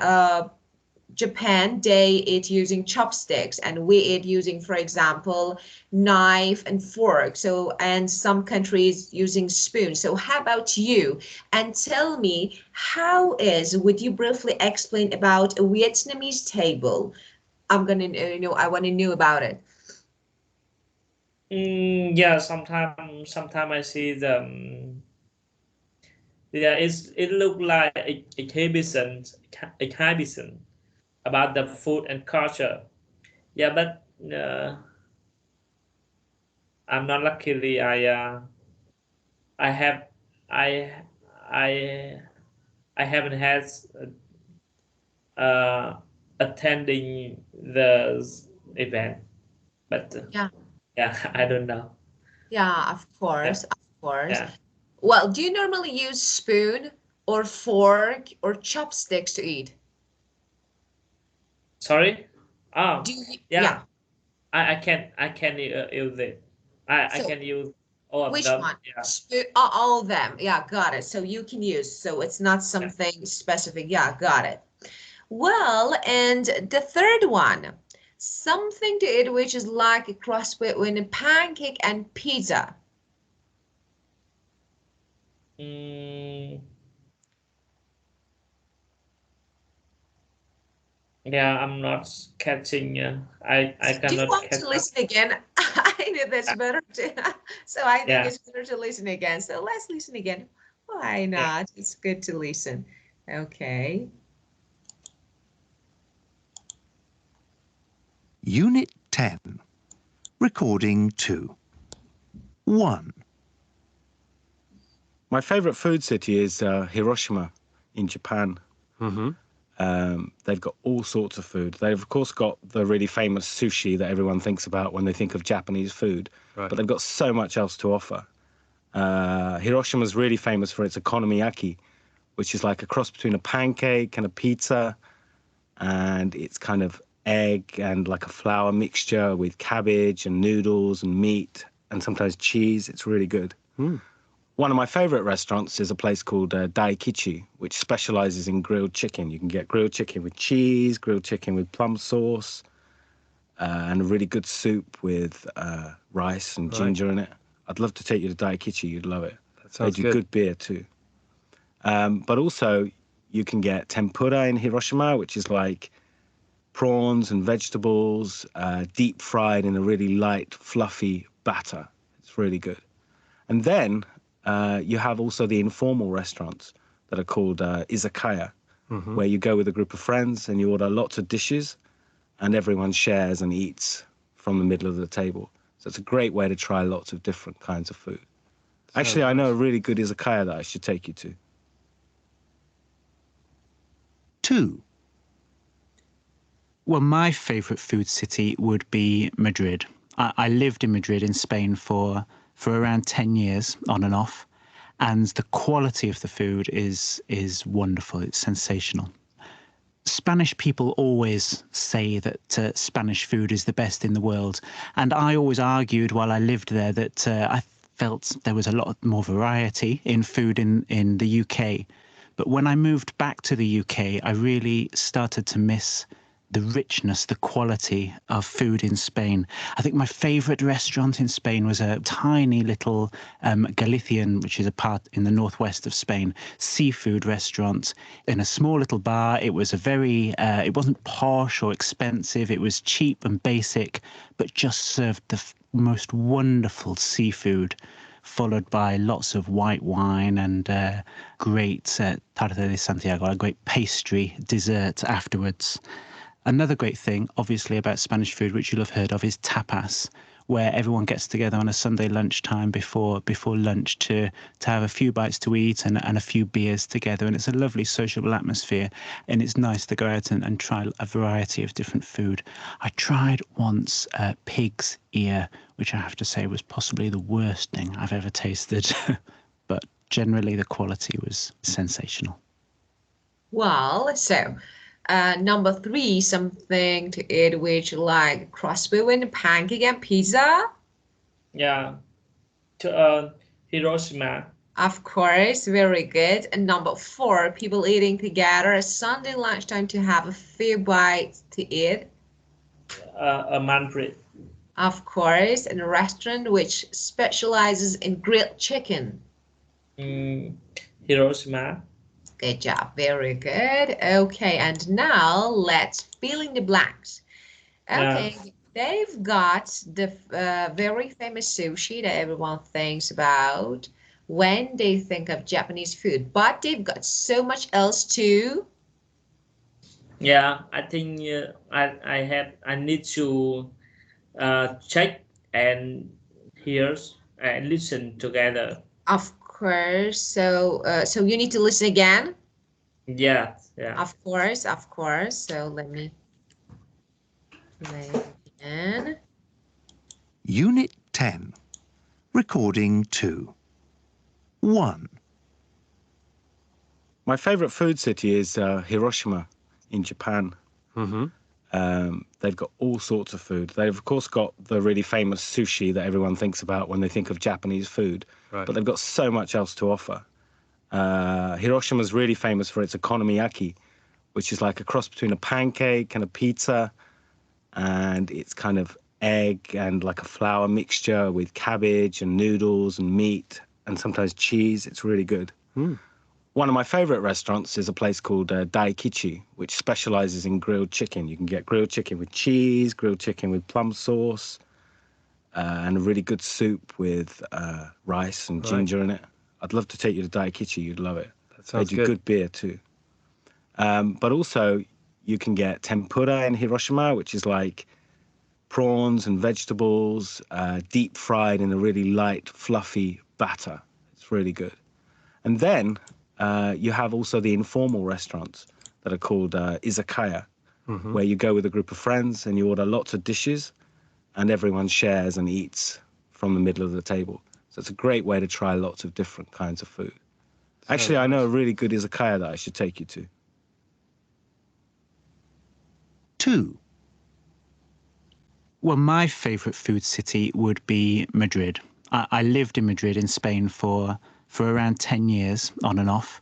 [SPEAKER 1] Japan, they eat using chopsticks, and we eat using, for example, knife and fork. So, and some countries using spoon. So, how about you? And tell me, would you briefly explain about a Vietnamese table? I'm gonna, I want to know about it.
[SPEAKER 2] Yeah, sometimes I see the yeah it look like exhibition about the food and culture. Yeah, but I'm not luckily I have I I I haven't had uh, attending the event, but
[SPEAKER 1] Yeah,
[SPEAKER 2] yeah, I don't know.
[SPEAKER 1] yeah, of
[SPEAKER 2] Yeah,
[SPEAKER 1] course, of course.
[SPEAKER 2] yeah.
[SPEAKER 1] Well, do you normally use spoon or fork or chopsticks to eat?
[SPEAKER 2] Sorry. Oh, yeah.
[SPEAKER 1] Yeah.
[SPEAKER 2] I can use it. I
[SPEAKER 1] So
[SPEAKER 2] can use all of
[SPEAKER 1] which
[SPEAKER 2] them.
[SPEAKER 1] one?
[SPEAKER 2] Yeah.
[SPEAKER 1] All of them. Yeah, got it. So you can use. So it's not
[SPEAKER 2] Yeah.
[SPEAKER 1] something specific. Yeah, got it. Well, and the third one, something to eat which is like a cross between a pancake and pizza.
[SPEAKER 2] Mm, yeah. I'm not catching. I
[SPEAKER 1] So do you
[SPEAKER 2] cannot
[SPEAKER 1] want
[SPEAKER 2] catch
[SPEAKER 1] to
[SPEAKER 2] up.
[SPEAKER 1] listen again? I know that's better to, so I think
[SPEAKER 2] Yeah.
[SPEAKER 1] it's better to listen again. So let's listen again. Why
[SPEAKER 2] Yeah.
[SPEAKER 1] not? It's good to listen. Okay.
[SPEAKER 3] Unit 10. Recording 2. 1.
[SPEAKER 4] My favourite food city is Hiroshima in Japan. They've got all sorts of food. They've, of course, got the really famous sushi that everyone thinks about when they think of Japanese food,
[SPEAKER 5] Right.
[SPEAKER 4] but they've got so much else to offer. Hiroshima's really famous for its okonomiyaki, which is like a cross between a pancake and a pizza, and it's kind of egg and like a flour mixture with cabbage and noodles and meat and sometimes cheese. It's really good. One of my favorite restaurants is a place called Daikichi, which specializes in grilled chicken. You can get grilled chicken with cheese, grilled chicken with plum sauce, and a really good soup with rice and ginger in it. I'd love to take you to Daikichi. You'd love it. They do good beer too. But also, you can get tempura in Hiroshima, which is like prawns and vegetables, deep fried in a really light, fluffy batter. It's really good. And then you have also the informal restaurants that are called izakaya, where you go with a group of friends and you order lots of dishes and everyone shares and eats from the middle of the table. So it's a great way to try lots of different kinds of food. Actually, I know a really good izakaya that I should take you to.
[SPEAKER 3] 2.
[SPEAKER 5] Well, my favourite food city would be Madrid. I lived in Madrid in Spain for around 10 years, on and off, and the quality of the food is wonderful. It's sensational. Spanish people always say that Spanish food is the best in the world, and I always argued while I lived there that I felt there was a lot more variety in food in the UK. But when I moved back to the UK, I really started to miss the richness, the quality of food in Spain. I think my favourite restaurant in Spain was a tiny little Galician, which is a part in the northwest of Spain, seafood restaurant in a small little bar. It was a very, it wasn't posh or expensive. It was cheap and basic, but just served the most wonderful seafood, followed by lots of white wine and great tarta de Santiago, a great pastry dessert afterwards. Another great thing, obviously, about Spanish food, which you'll have heard of, is tapas, where everyone gets together on a Sunday lunchtime before lunch to have a few bites to eat and a few beers together. And it's a lovely sociable atmosphere. And it's nice to go out and try a variety of different food. I tried once pig's ear, which I have to say was possibly the worst thing I've ever tasted. But generally, the quality was sensational.
[SPEAKER 1] Well, so number 3, something to eat which like crossbone, pancake and pizza.
[SPEAKER 2] Yeah, to Hiroshima.
[SPEAKER 1] Of course, very good. And number 4, people eating together at Sunday lunchtime to have a few bites to eat.
[SPEAKER 2] Madrid.
[SPEAKER 1] Of course, and a restaurant which specializes in grilled chicken.
[SPEAKER 2] Hiroshima.
[SPEAKER 1] Good job, very good. Okay, and now let's fill in the blanks. Okay, they've got the very famous sushi that everyone thinks about when they think of Japanese food, but they've got so much else too.
[SPEAKER 2] Yeah, I think I need to check and hear and listen together.
[SPEAKER 1] Of course, so you need to listen again.
[SPEAKER 2] Yeah.
[SPEAKER 1] Of course. So let me play again.
[SPEAKER 3] Unit 10. Recording 2. 1.
[SPEAKER 4] My favorite food city is Hiroshima in Japan. They've got all sorts of food. They've, of course, got the really famous sushi that everyone thinks about when they think of Japanese food. But they've got so much else to offer. Hiroshima's really famous for its okonomiyaki, which is like a cross between a pancake and a pizza. And it's kind of egg and like a flour mixture with cabbage and noodles and meat and sometimes cheese. It's really good. One of my favorite restaurants is a place called Daikichi, which specializes in grilled chicken. You can get grilled chicken with cheese, grilled chicken with plum sauce, and a really good soup with rice and ginger in it. I'd love to take you to Daikichi. You'd love it. They do good beer too. But also, you can get tempura in Hiroshima, which is like prawns and vegetables, deep fried in a really light, fluffy batter. It's really good. And then you have also the informal restaurants that are called izakaya, where you go with a group of friends and you order lots of dishes and everyone shares and eats from the middle of the table. So it's a great way to try lots of different kinds of food. Actually, I know a really good izakaya that I should take you to.
[SPEAKER 3] 2.
[SPEAKER 5] Well, my favourite food city would be Madrid. I lived in Madrid in Spain for around 10 years on and off,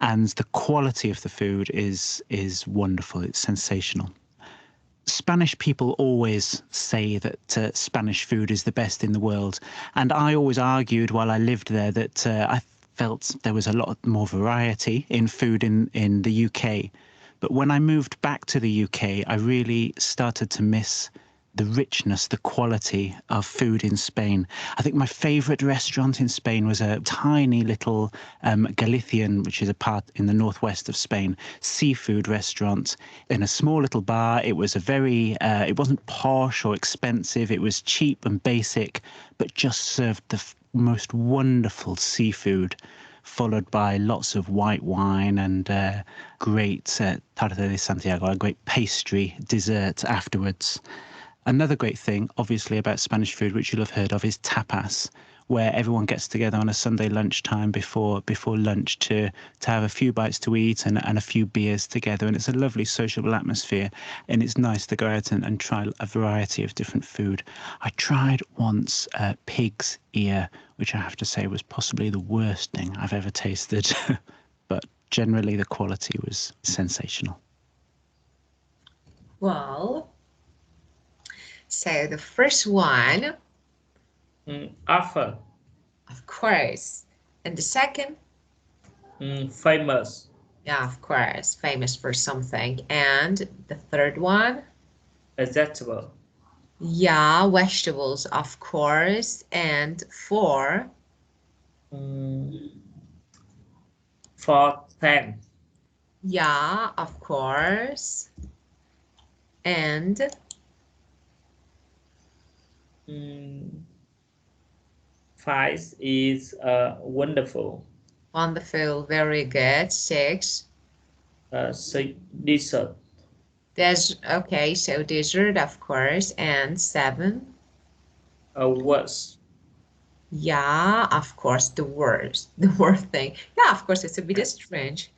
[SPEAKER 5] and the quality of the food is wonderful. It's sensational. Spanish people always say that Spanish food is the best in the world, and I always argued while I lived there that I felt there was a lot more variety in food in the UK. But when I moved back to the UK, I really started to miss the richness, the quality of food in Spain. I think my favourite restaurant in Spain was a tiny little Galician, which is a part in the northwest of Spain, seafood restaurant in a small little bar. It was a very, it wasn't posh or expensive. It was cheap and basic, but just served the most wonderful seafood, followed by lots of white wine and great tarta de Santiago, a great pastry dessert afterwards. Another great thing, obviously, about Spanish food, which you'll have heard of, is tapas, where everyone gets together on a Sunday lunchtime before lunch to have a few bites to eat and a few beers together. And it's a lovely sociable atmosphere. And it's nice to go out and try a variety of different food. I tried once pig's ear, which I have to say was possibly the worst thing I've ever tasted. But generally, the quality was sensational.
[SPEAKER 1] Well, so the first one,
[SPEAKER 2] Offer.
[SPEAKER 1] of course. And the second?
[SPEAKER 2] Famous.
[SPEAKER 1] Yeah, of course, famous for something. And the third one?
[SPEAKER 2] Vegetable.
[SPEAKER 1] Yeah, vegetables, of course. And four?
[SPEAKER 2] For 10.
[SPEAKER 1] Yeah, of course. And?
[SPEAKER 2] Five is wonderful.
[SPEAKER 1] Wonderful, very good. Six?
[SPEAKER 2] Dessert.
[SPEAKER 1] Okay, so dessert, of course. And seven?
[SPEAKER 2] Worst.
[SPEAKER 1] Yeah, of course, the worst thing. Yeah, of course, it's a bit strange.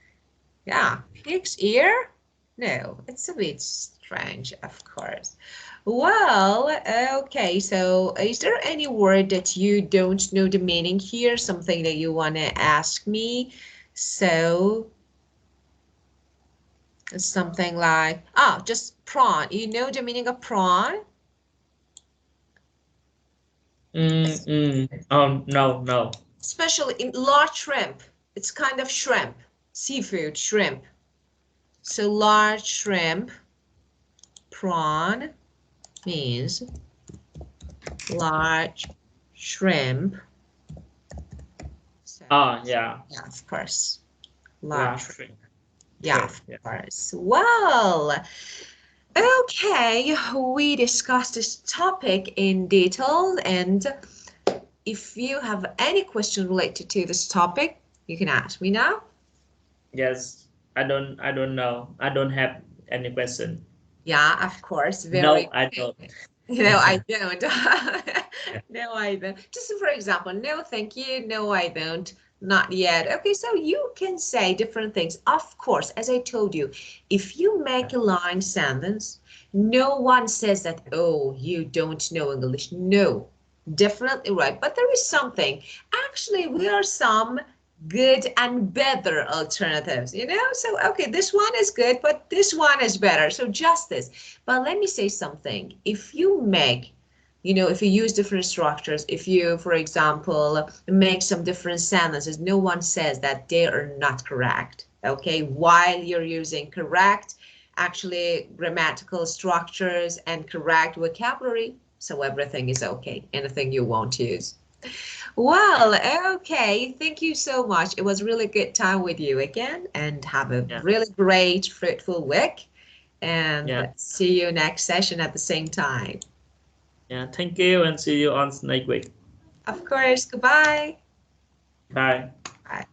[SPEAKER 1] Yeah, pig's ear? No, it's a bit strange, of course. Well, okay, so is there any word that you don't know the meaning here? Something that you want to ask me? So, something like, just prawn. You know the meaning of prawn?
[SPEAKER 2] No.
[SPEAKER 1] Especially in large shrimp. It's kind of shrimp, seafood, shrimp. So large shrimp, prawn means large shrimp. So,
[SPEAKER 2] yeah.
[SPEAKER 1] Yeah, of course.
[SPEAKER 2] Large shrimp.
[SPEAKER 1] Yeah, of course. Well, okay, we discussed this topic in detail, and if you have any question related to this topic, you can ask me now.
[SPEAKER 2] Yes, I don't know. I don't have any question.
[SPEAKER 1] Yeah, of course.
[SPEAKER 2] No, I don't.
[SPEAKER 1] No, I don't. No, I don't. Just for example, no, thank you. No, I don't. Not yet. Okay, so you can say different things. Of course, as I told you, if you make a line sentence, no one says that, oh, you don't know English. No, definitely right. But there is something. Actually, there are some good and better alternatives, So, okay, this one is good, but this one is better. So just this. But let me say something. If you make, if you use different structures, if you, for example, make some different sentences, no one says that they are not correct, okay? While you're using correct, actually grammatical structures and correct vocabulary, so everything is okay, anything you won't use. Well, okay. Thank you so much. It was really good time with you again, and have a really great, fruitful week. And see you next session at the same time.
[SPEAKER 2] Yeah, thank you, and see you on next week.
[SPEAKER 1] Of course. Goodbye.
[SPEAKER 2] Bye.
[SPEAKER 1] Bye.